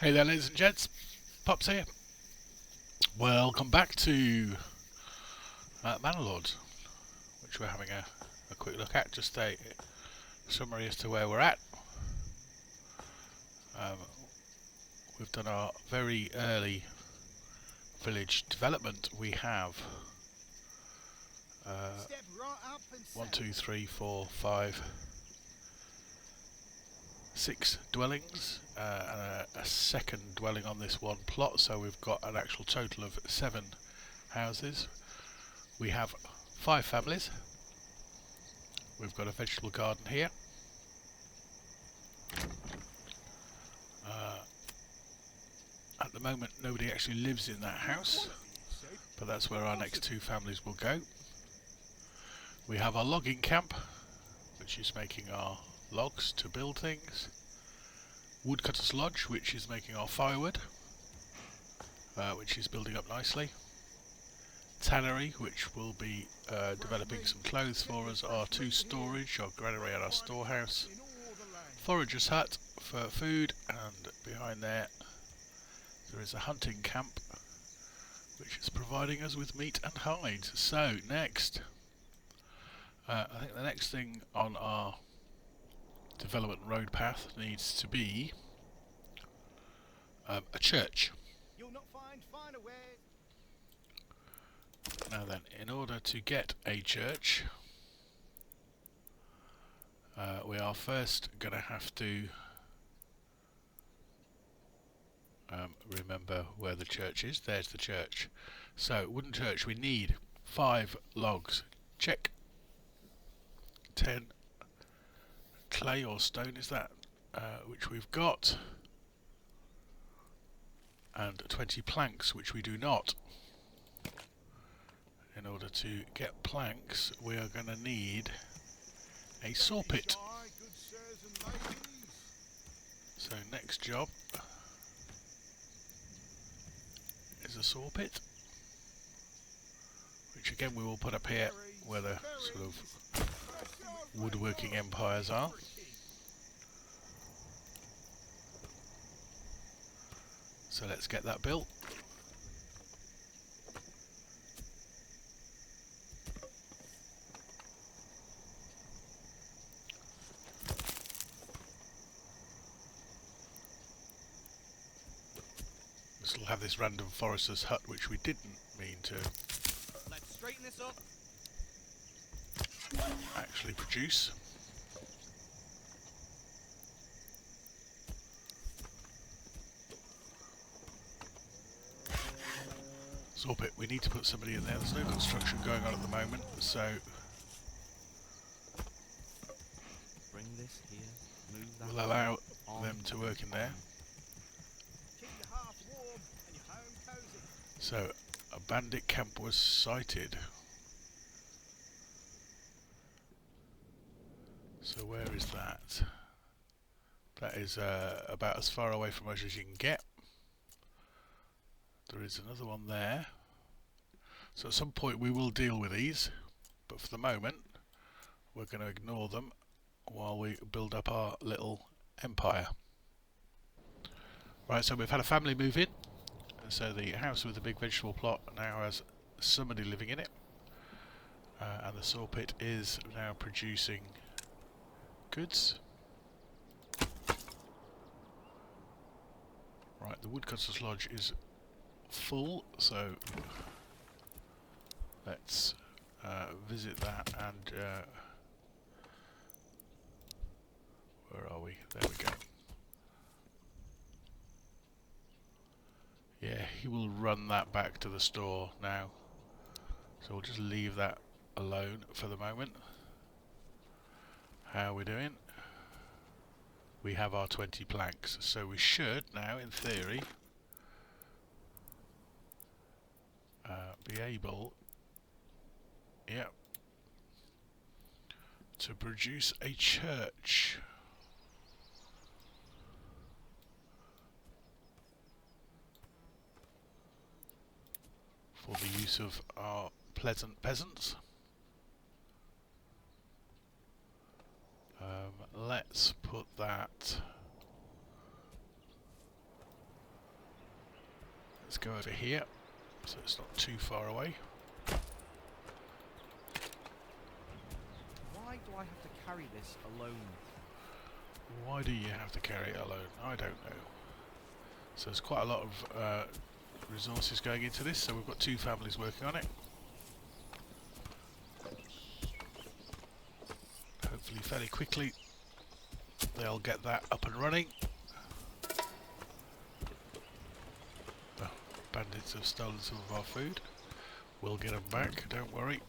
Hey there, ladies and gents. Pops here. Welcome back to Manor Lords, which we're having a quick look at. Just a summary as to where we're at. Um, we've done our very early village development. We have 1, 2, 3, 4, 5, 6 dwellings and a second dwelling on this one plot, so we've got an actual total of 7 houses. We have 5 families. We've got a vegetable garden here. At the moment nobody actually lives in that house, but that's where our next 2 families will go. We have our logging camp, which is making our logs to build things. Woodcutter's Lodge, which is making our firewood, which is building up nicely. Tannery, which will be developing some clothes for us. Our 2 storage, our granary and our storehouse. Forager's hut for food, and behind there is a hunting camp, which is providing us with meat and hides. So next, I think the next thing on our development road path needs to be a church. Now then, in order to get a church, we are first going to have to remember where the church is. There's the church. So, wooden church, we need 5 logs. Check. 10 clay or stone is that, which we've got. And 20 planks, which we do not. In order to get planks, we are going to need a saw pit. So next job is a saw pit, which again we will put up here where the sort of woodworking empires are. So let's get that built. This will have this random forester's hut, which we didn't mean to actually produce. Saw pit, we need to put somebody in there. There's no construction going on at the moment, so we'll allow them to work in there. So a bandit camp was sighted. So where is that? That is about as far away from us as you can get. There is another one there. So at some point we will deal with these, but for the moment we're going to ignore them while we build up our little empire. Right, so we've had a family move in. So the house with the big vegetable plot now has somebody living in it, and the saw pit is now producing goods. Right, the woodcutter's lodge is full, so let's visit that and where are we? There we go. Yeah, he will run that back to the store now. So we'll just leave that alone for the moment. How are we doing? We have our 20 planks, so we should now, in theory, be able, to produce a church. For the use of our pleasant peasants. Let's put that go over here, so it's not too far away. Why do I have to carry this alone? Why do you have to carry it alone? I don't know. So there's quite a lot of resources going into this, so we've got 2 families working on it. Hopefully fairly quickly they'll get that up and running. Oh, bandits have stolen some of our food. We'll get them back, don't worry.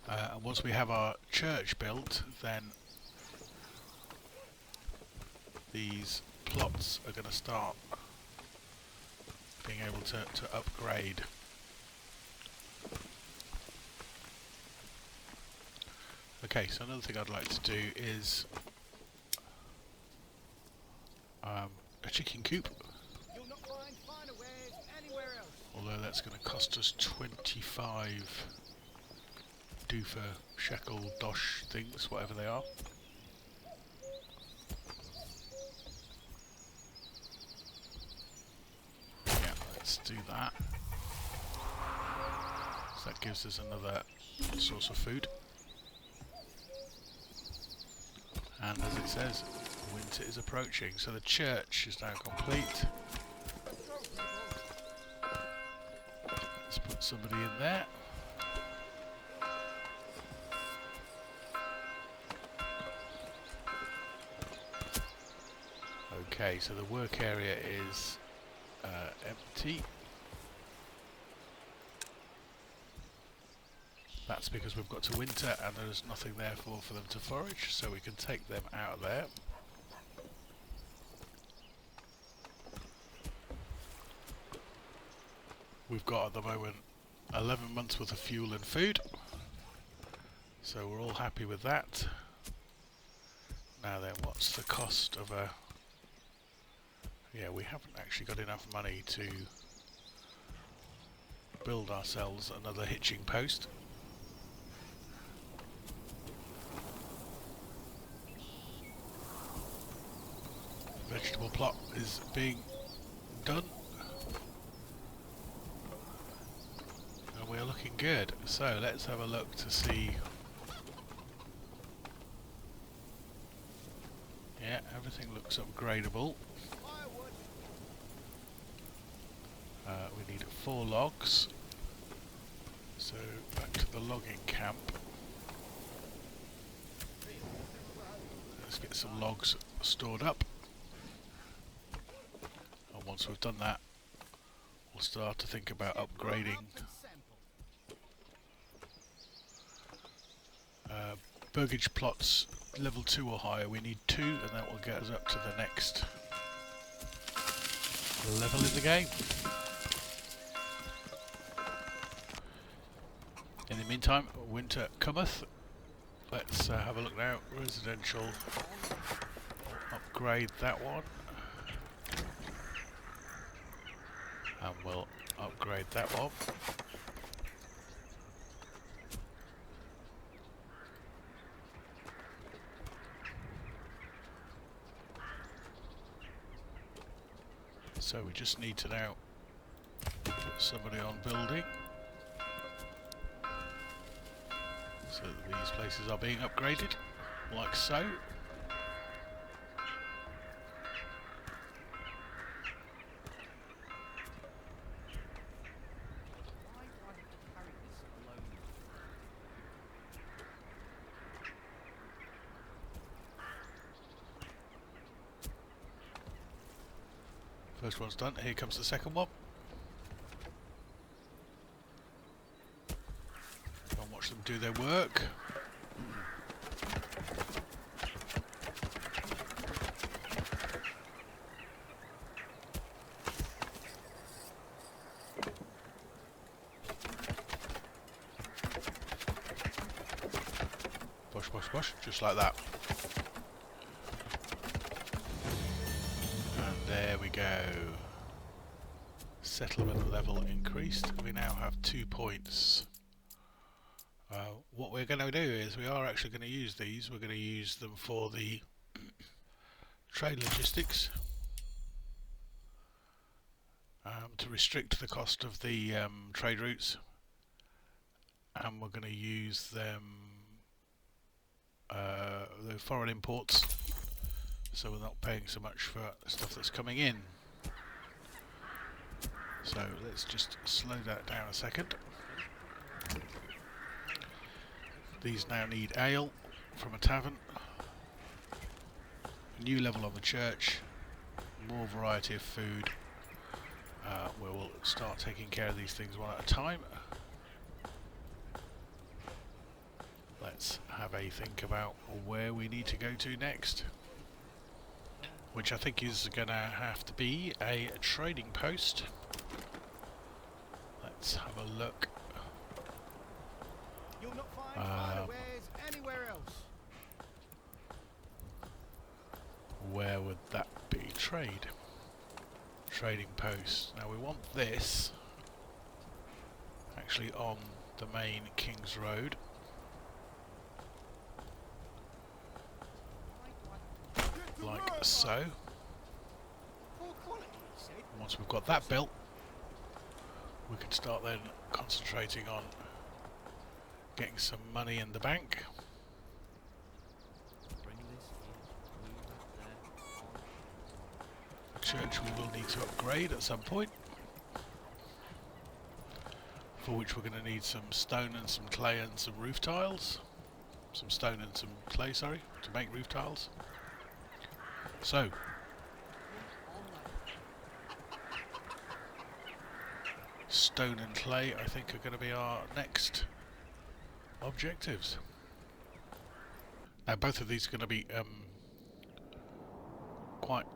And once we have our church built, then these plots are going to start being able to upgrade. Okay, so another thing I'd like to do is a chicken coop. You'll not find finer wares anywhere else. Although that's going to cost us 25 doofer, shekel, dosh things, whatever they are. Yeah, let's do that. So that gives us another source of food. And as it says, winter is approaching, so the church is now complete. Let's put somebody in there. Okay, so the work area is empty. That's because we've got to winter and there's nothing there for them to forage, so we can take them out of there. We've got at the moment 11 months worth of fuel and food, so we're all happy with that. Now then, what's the cost of a... Yeah, we haven't actually got enough money to build ourselves another hitching post. Vegetable plot is being done. And we're looking good. So let's have a look to see. Yeah, everything looks upgradable. We need 4 logs. So back to the logging camp. Let's get some logs stored up. And once we've done that, we'll start to think about upgrading. Burgage plots level 2 or higher. We need 2, and that will get us up to the next level in the game. In the meantime, winter cometh. Let's have a look now. Residential. Upgrade that one. And we'll upgrade that one. So we just need to now put somebody on building. So that these places are being upgraded, like so. First one's done, here comes the second one. Go and watch them do their work. Push, push, push, just like that. And there we go. Settlement level increased. We now have 2 points. What we're going to do is we are actually going to use these. We're going to use them for the trade logistics. to restrict the cost of the trade routes, and we're going to use them, the foreign imports, so we're not paying so much for stuff that's coming in. So let's just slow that down a second. These now need ale from a tavern, new level on the church, more variety of food. We will start taking care of these things one at a time. Let's have a think about where we need to go to next, which I think is going to have to be a trading post. Let's have a look. You'll not find finer wares anywhere else. Where would that be? Trading post. Now we want this actually on the main King's Road. Like so. Once we've got that built, we can start then concentrating on getting some money in the bank. The church we will need to upgrade at some point, for which we're going to need some stone and some clay and some roof tiles. Some stone and some clay, sorry, to make roof tiles. So, stone and clay I think are going to be our next objectives. Now both of these are going to be quite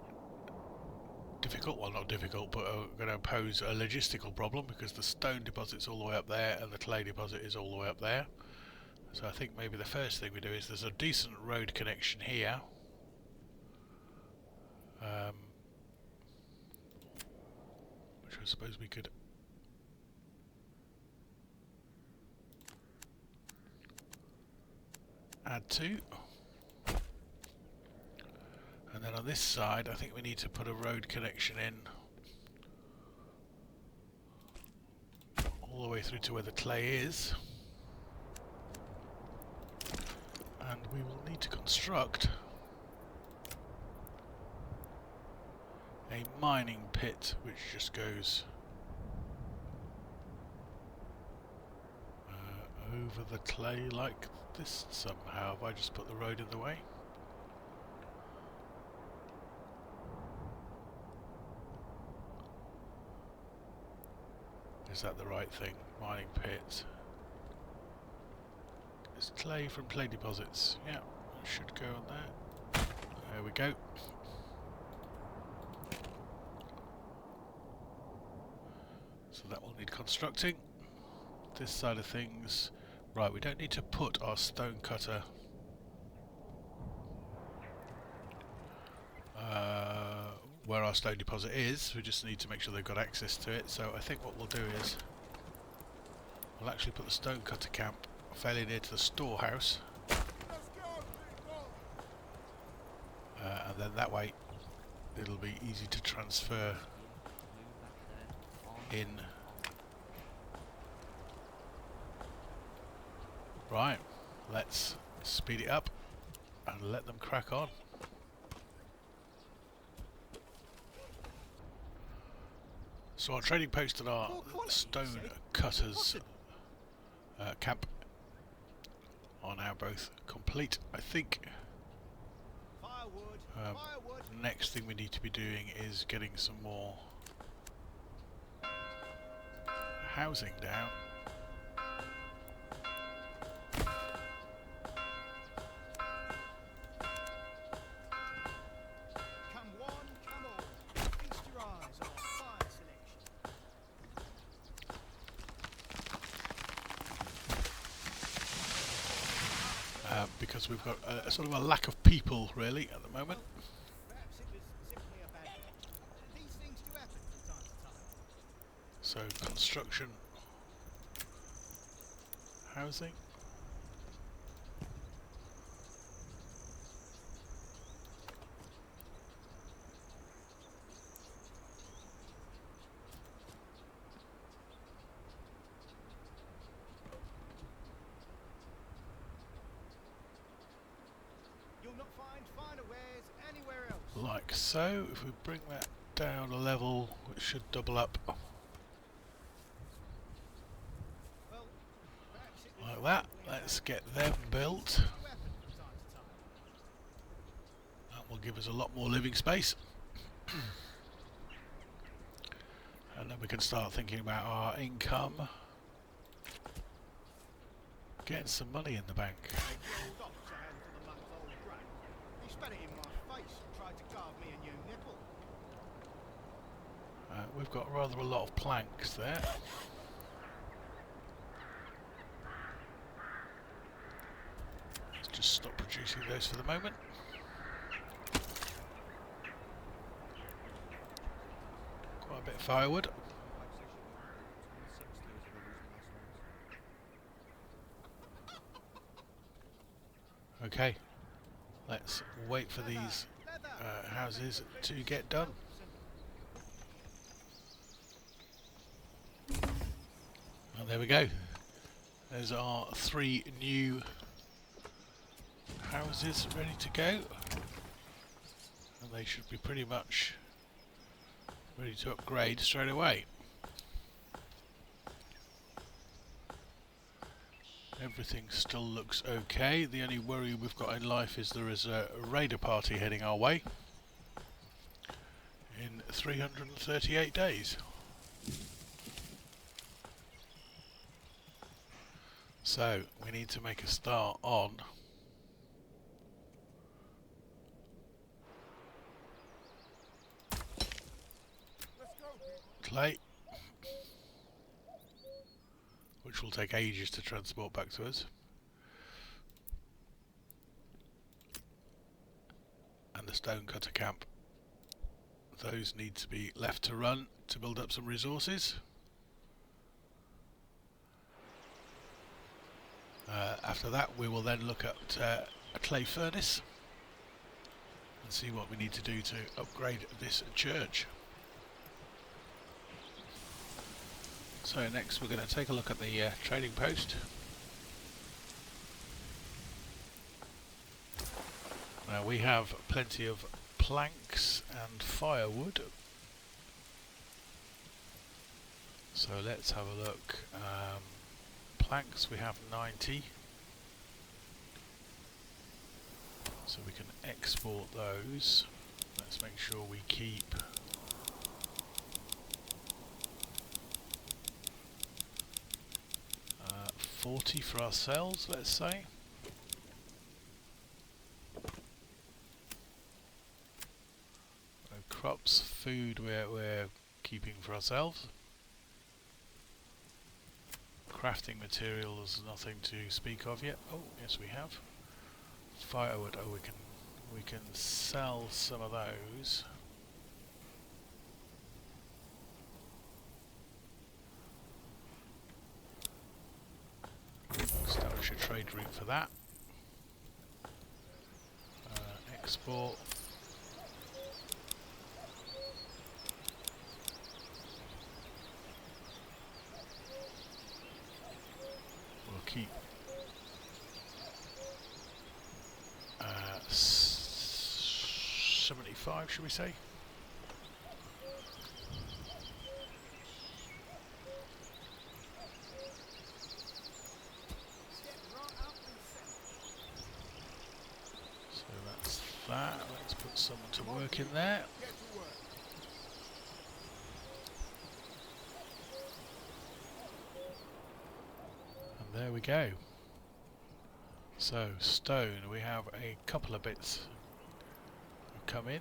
difficult, well not difficult, but are going to pose a logistical problem because the stone deposit's all the way up there and the clay deposit is all the way up there. So I think maybe the first thing we do is there's a decent road connection here. Which I suppose we could add to. And then on this side I think we need to put a road connection in all the way through to where the clay is. And we will need to construct a mining pit which just goes over the clay like this somehow. Have I just put the road in the way? Is that the right thing? Mining pit. It's clay from clay deposits. Yeah, it should go on there. There we go. So that will need constructing. This side of things. Right, we don't need to put our stone cutter where our stone deposit is. We just need to make sure they've got access to it. So I think what we'll do is we'll actually put the stone cutter camp fairly near to the storehouse. And then that way it'll be easy to transfer in. Right, let's speed it up and let them crack on. So our trading post and our stone cutters camp are now both complete, I think. Next thing we need to be doing is getting some more housing down. Because we've got a sort of a lack of people really at the moment. So construction, housing. find finer wares anywhere else. like so. If we bring that down a level, it should double up Well, perhaps it like was that. simply Let's a get them built. sturdy weapon from time to time. That will give us a lot more living space. And then we can start thinking about our income. Getting some money in the bank. Take the old ox a hand for the month's old grain. He spat it in my face and tried to carve me a new nipple. We've got rather a lot of planks there. Let's just stop producing those for the moment. Quite a bit of firewood. Okay, let's wait for these houses to get done. And there we go. There's our 3 new houses ready to go. And they should be pretty much ready to upgrade straight away. Everything still looks okay. The only worry we've got in life is there is a raider party heading our way in 338 days. So we need to make a start on clay, which will take ages to transport back to us, and the stone cutter camp. Those need to be left to run to build up some resources. After that we will then look at a clay furnace and see what we need to do to upgrade this church. So next we're going to take a look at the trading post. Now we have plenty of planks and firewood, so let's have a look. Planks we have 90, so we can export those. Let's make sure we keep 40 for ourselves, let's say. Crops, food we're keeping for ourselves. Crafting materials, nothing to speak of yet. Oh, yes we have. Firewood, oh we can sell some of those. Establish a trade route for that. Export. We'll keep 75, should we say? So that's that. Let's put someone to work in there. And there we go. So stone, we have a couple of bits come in.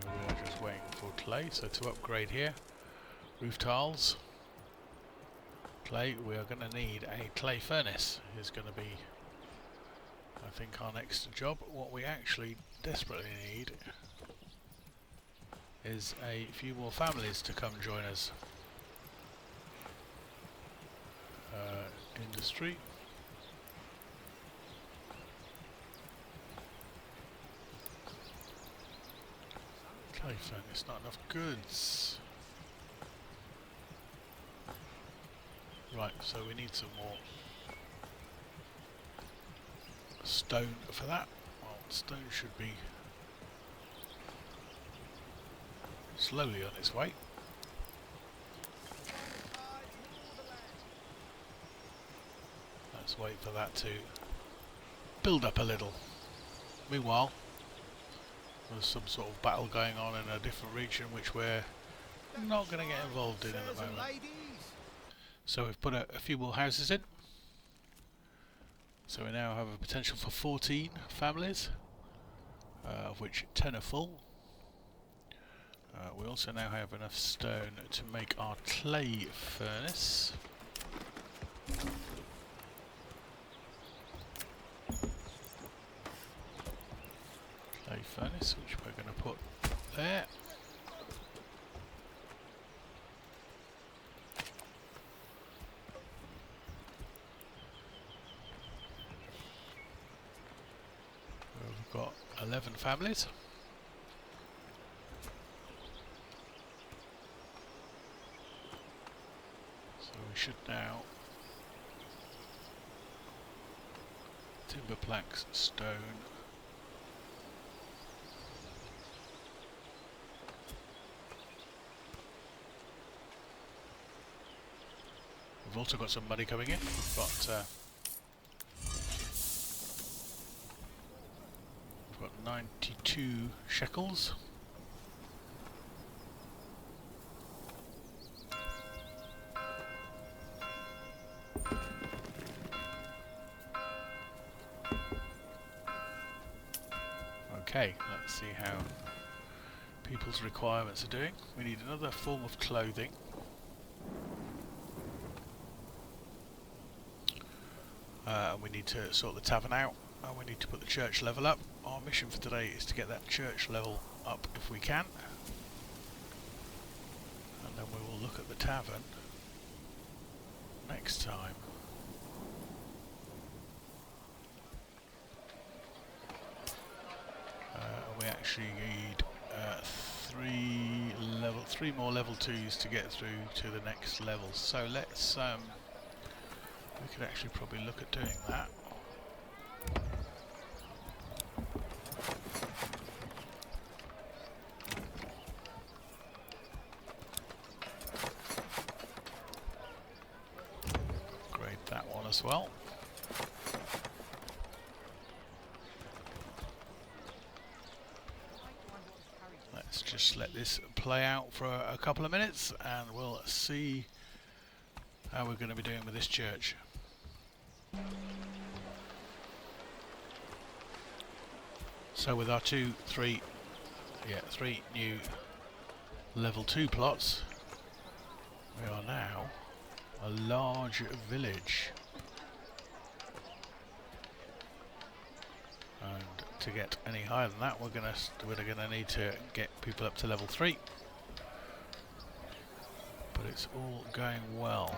We're just waiting for clay, so to upgrade here, roof tiles. Clay, we are going to need a clay furnace. Is going to be, I think, our next job. What we actually desperately need is a few more families to come join us. industry. Clay furnace, not enough goods. Right, so we need some more stone for that. Well, stone should be slowly on its way. Let's wait for that to build up a little. Meanwhile, there's some sort of battle going on in a different region which we're not going to get involved in at the moment. So we've put a few more houses in. So we now have a potential for 14 families, of which 10 are full. We also now have enough stone to make our clay furnace. Clay furnace, which we're going to put there. We've got 11 families. So we should now timber planks, stone. We've also got some money coming in. We've got 92 shekels. Okay, let's see how people's requirements are doing. We need another form of clothing. We need to sort the tavern out, and we need to put the church level up. Our mission for today is to get that church level up if we can, and then we will look at the tavern next time. We actually need three more level 2s to get through to the next level. So let's we could actually probably look at doing that. Upgrade that one as well. Let's just let this play out for a couple of minutes and we'll see how we're going to be doing with this church. So with our three new level 2 plots, we are now a large village. And to get any higher than that, we're gonna need to get people up to level 3. But it's all going well.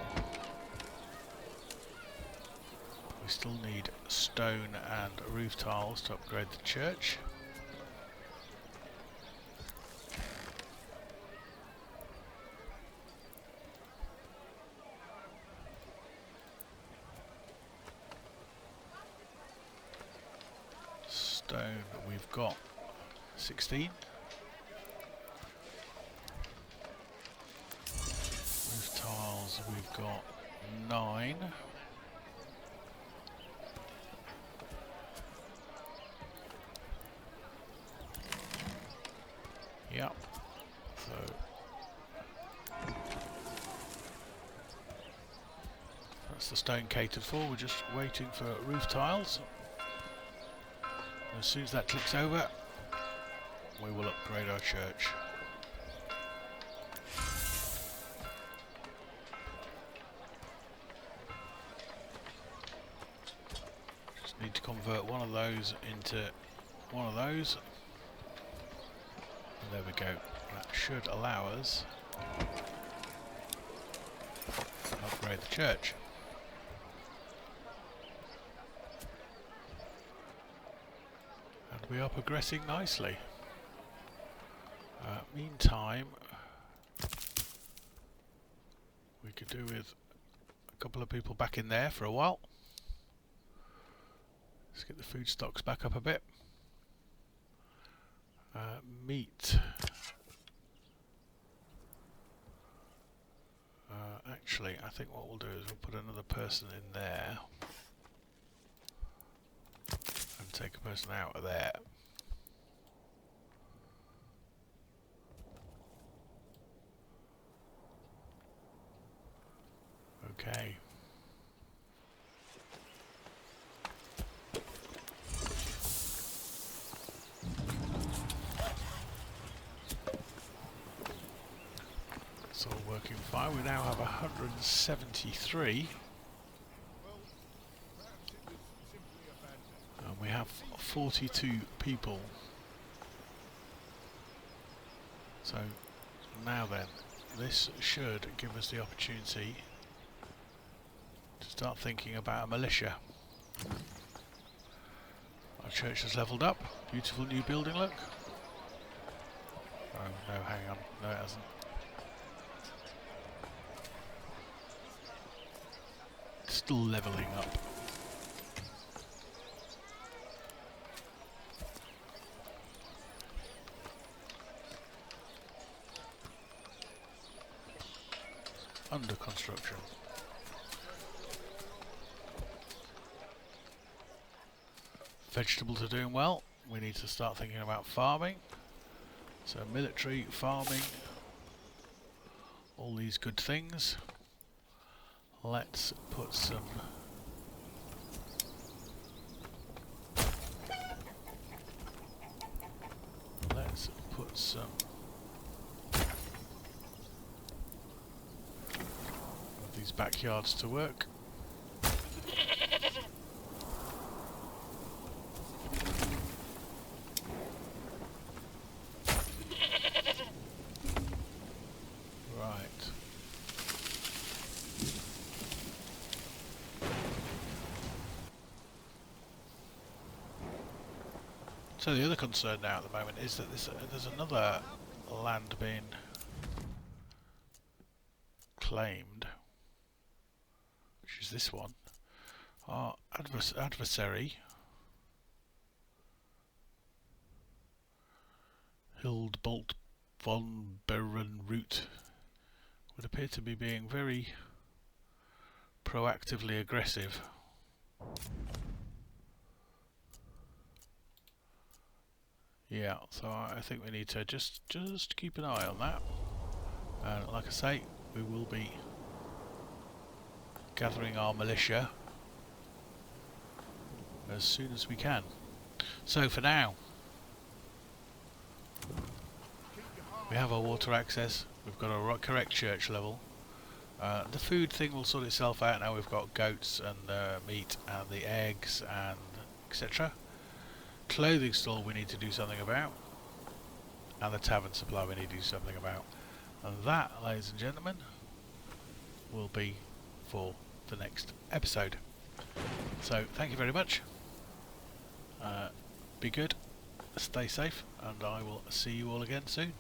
We still need stone and roof tiles to upgrade the church. Stone, we've got 16. Roof tiles, we've got 9. Yep. So that's the stone catered for. We're just waiting for roof tiles. As soon as that clicks over, we will upgrade our church. Just need to convert one of those into one of those. And there we go. That should allow us to upgrade the church. we are progressing nicely. Meantime, we could do with a couple of people back in there for a while. Let's get the food stocks back up a bit. Meat. Actually, I think what we'll do is we'll put another person in there and take a person out of there. Okay. It's all working fine. We now have 173. And we have 42 people. So now then, this should give us the opportunity to start thinking about a militia. Our church has levelled up. Beautiful new building look. Oh no, hang on. No, it hasn't. Still levelling up. Under construction. Vegetables are doing well. We need to start thinking about farming. So military, farming, all these good things. Let's put some of these backyards to work. So the other concern now at the moment is that there's another land being claimed, which is this one. Our adversary, Hildebolt von Berenroot, would appear to be being very proactively aggressive. Yeah, so I think we need to just keep an eye on that. And like I say, we will be gathering our militia as soon as we can. So for now, we have our water access, we've got our correct church level. The food thing will sort itself out now. We've got goats and meat and the eggs and etc. Clothing store we need to do something about, and the tavern supply we need to do something about, and that, ladies and gentlemen, will be for the next episode. So thank you very much, be good, stay safe, and I will see you all again soon.